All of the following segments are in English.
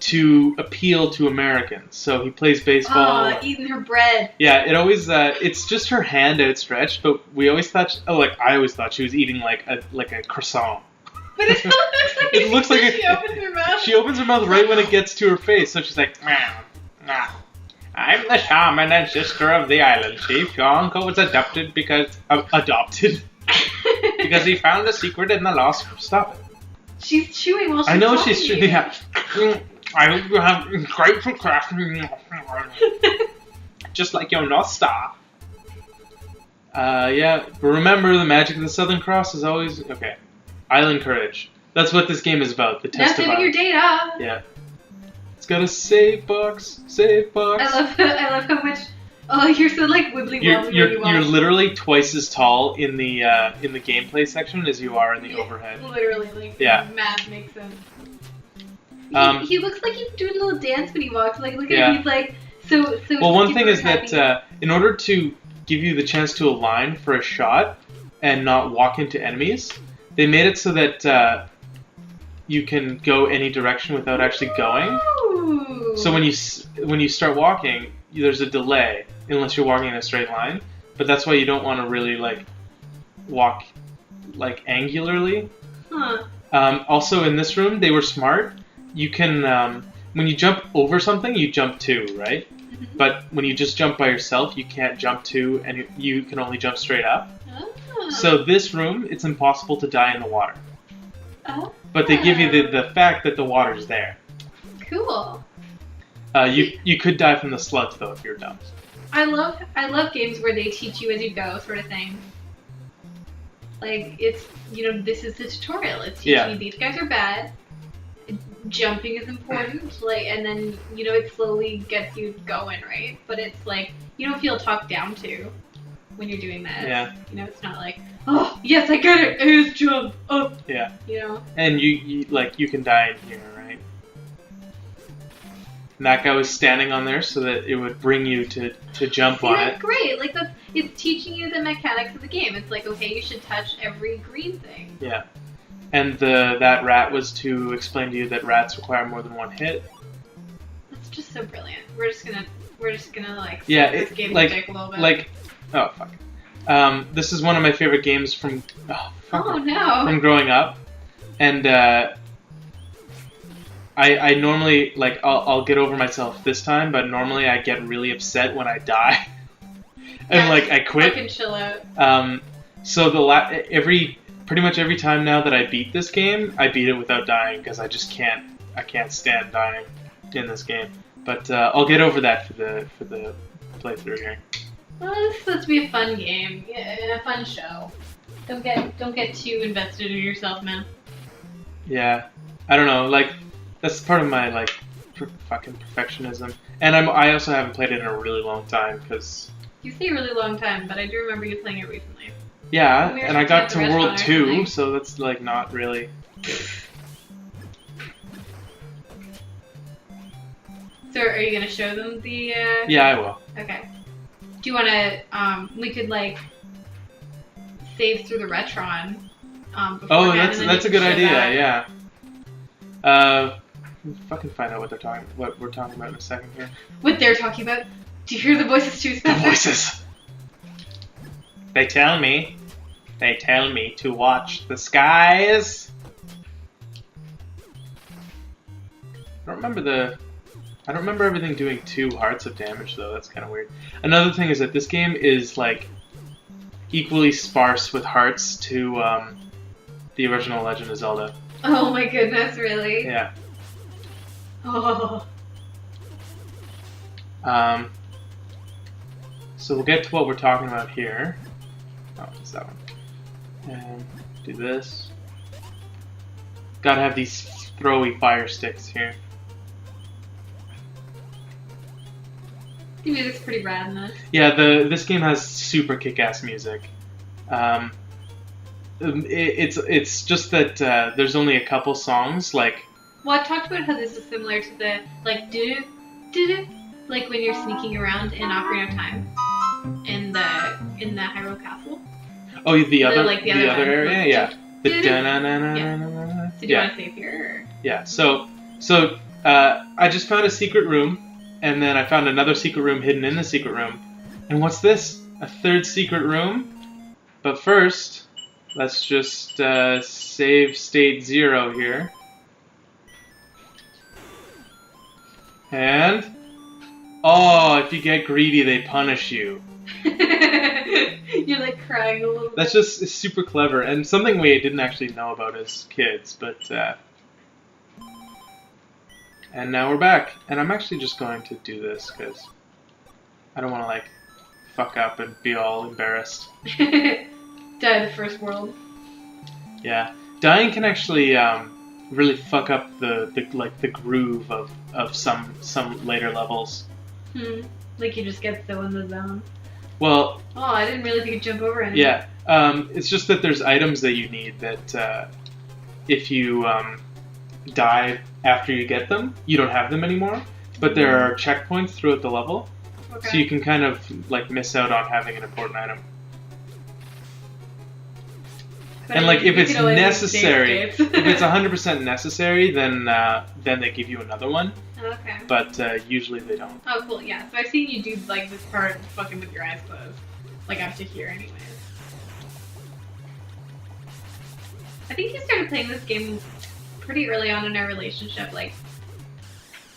to appeal to Americans. So he plays baseball. Oh, eating her bread. Yeah, it always it's just her hand outstretched, but we always thought I always thought she was eating like a croissant. But it looks like she opens her mouth. She opens her mouth right when it gets to her face, so she's like, I'm the shaman and sister of the island chief. Your uncle was adopted because he found a secret in the lost. Stop it. She's chewing while she's I know talking. she's chewing. Yeah. I hope you have grateful craft. Just like your North Star. Yeah, but remember the magic of the Southern Cross is always okay. Island courage. That's what this game is about. The test of saving your data. Yeah. It's got a save box. Save box. I love how much. Oh, you're so like wibbly wobbly. You're literally twice as tall in the gameplay section as you are in the overhead. Literally, like math makes sense. He looks like he's doing a little dance when he walks. Like look at he's like so. Well, one thing is that in order to give you the chance to align for a shot and not walk into enemies, they made it so that you can go any direction without actually going. Ooh. So when you start walking, there's a delay unless you're walking in a straight line. But that's why you don't want to really like walk like angularly. Huh. Also in this room, they were smart. You can when you jump over something, you jump 2, right? Mm-hmm. But when you just jump by yourself, you can't jump 2, and you can only jump straight up. Oh. So this room, it's impossible to die in the water. Oh. But they give you the fact that the water's there. Cool. You could die from the slugs though if you're dumb. I love games where they teach you as you go, sort of thing. Like it's this is the tutorial. It's teaching you these guys are bad. Jumping is important, like, and then it slowly gets you going, right? But it's like you don't feel talked down to when you're doing that. Yeah. It's not like, oh yes, I get it. A's jump up. Yeah. And you can die in here, right? And that guy was standing on there so that it would bring you to jump on it. Great. Like it's teaching you the mechanics of the game. It's like, okay, you should touch every green thing. Yeah. And that rat was to explain to you that rats require more than one hit. That's just so brilliant. We're just gonna like this game like dick a little bit. Like oh fuck. This is one of my favorite games from from growing up, and I normally like I'll get over myself this time, but normally I get really upset when I die, and like I quit. Fucking chill out. So pretty much every time now that I beat this game, I beat it without dying because I just can't stand dying in this game. But I'll get over that for the playthrough here. Well, this is supposed to be a fun game and a fun show. Don't get too invested in yourself, man. Yeah, I don't know. Like that's part of my like fucking perfectionism, and I also haven't played it in a really long time because. You say a really long time, but I do remember you playing it recently. Yeah, and I got to World 2, so that's like not really. So are you gonna show them the? Yeah, I will. Okay. Do you wanna? We could like save through the Retron. Oh, that's a good idea. Yeah. Fucking find out what we're talking about in a second here. What they're talking about? Do you hear the voices too, Spencer? The voices. They tell me to watch the skies. I don't remember everything doing 2 hearts of damage though. That's kind of weird. Another thing is that this game is like equally sparse with hearts to the original Legend of Zelda. Oh my goodness, really? Yeah. Oh. So we'll get to what we're talking about here. Oh, it's that one. And do this. Gotta have these throwy fire sticks here. The music's pretty rad in this. Yeah, this game has super kick-ass music. It's just that there's only a couple songs like. Well, I've talked about how this is similar to the like do like when you're sneaking around in Ocarina of Time in the Hyrule Castle. Oh, the other area, like, yeah. The yeah. So do you want to save here? Or? Yeah. So I just found a secret room, and then I found another secret room hidden in the secret room. And what's this? A third secret room? But first, let's just save state 0 here. And... oh, if you get greedy, they punish you. You're like crying a little bit. That's just it's super clever, and something we didn't actually know about as kids, but... and now we're back. And I'm actually just going to do this, because I don't want to, like, fuck up and be all embarrassed. Die the first world. Yeah. Dying can actually really fuck up the groove of some later levels. Like you just get so in the zone. Well... oh, I didn't realize you could jump over anything. Yeah. It's just that there's items that you need that if you die after you get them, you don't have them anymore. But there are checkpoints throughout the level. Okay. So you can kind of like miss out on having an important item. But and like if it's necessary, if if it's 100% necessary, then they give you another one. Okay. But usually they don't. Oh, cool. Yeah. So I've seen you do like this part fucking with your eyes closed, like up to here, anyways. I think you started playing this game pretty early on in our relationship. Like,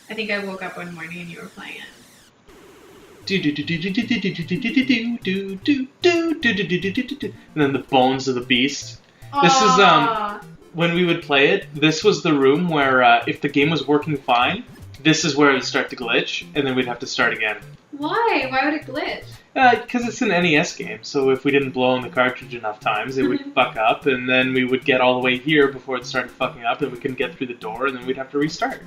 I think I woke up one morning and you were playing it. And then the bones of the beast. This is when we would play it. This was the room where if the game was working fine, this is where it would start to glitch, and then we'd have to start again. Why? Why would it glitch? Because it's an NES game, so if we didn't blow on the cartridge enough times, it would fuck up, and then we would get all the way here before it started fucking up, and we couldn't get through the door, and then we'd have to restart.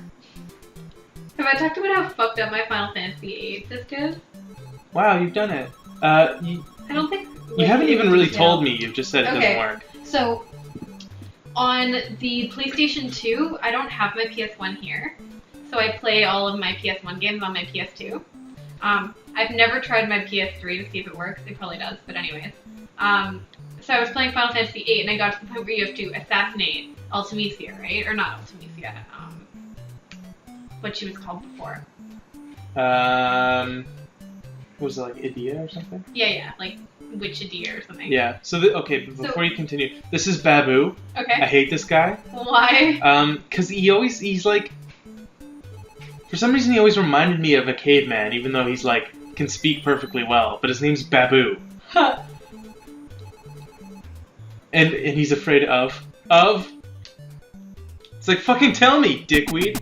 Have I talked about how fucked up my Final Fantasy VIII disc is? Wow, you've done it. I don't think... you haven't even really told me, you've just said it doesn't work. So, on the PlayStation 2, I don't have my PS1 here, so I play all of my PS1 games on my PS2. I've never tried my PS3 to see if it works. It probably does, but anyways. So I was playing Final Fantasy VIII, and I got to the point where you have to assassinate Ultimisia, right? Or not Ultimisia, what she was called before. Was it like Idea or something? Yeah, like Witch Idea or something. Yeah, so, okay, but before you continue, this is Babu. Okay. I hate this guy. Why? Because he's like... For some reason, he always reminded me of a caveman, even though he's like, can speak perfectly well, but his name's Babu. Huh. And he's afraid of... It's like, fucking tell me, dickweed.